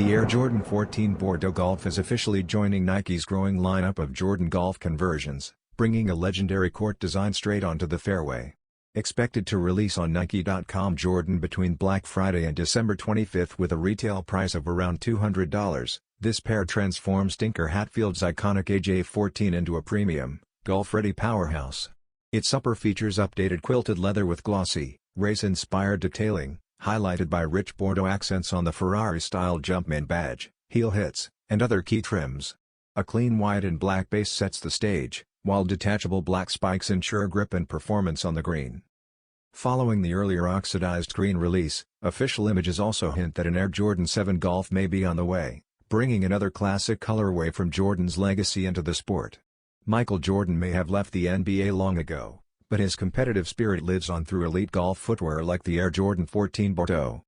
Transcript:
The Air Jordan 14 Bordeaux Golf is officially joining Nike's growing lineup of Jordan Golf conversions, bringing a legendary court design straight onto the fairway. Expected to release on Nike.com, Jordan between Black Friday and December 25 with a retail price of around $200, this pair transforms Tinker Hatfield's iconic AJ14 into a premium, golf-ready powerhouse. Its upper features updated quilted leather with glossy, race-inspired detailing, highlighted by rich Bordeaux accents on the Ferrari-style Jumpman badge, heel hits, and other key trims. A clean white and black base sets the stage, while detachable black spikes ensure grip and performance on the green. Following the earlier oxidized green release, official images also hint that an Air Jordan 7 Golf may be on the way, bringing another classic colorway from Jordan's legacy into the sport. Michael Jordan may have left the NBA long ago, but his competitive spirit lives on through elite golf footwear like the Air Jordan 14 Bordeaux.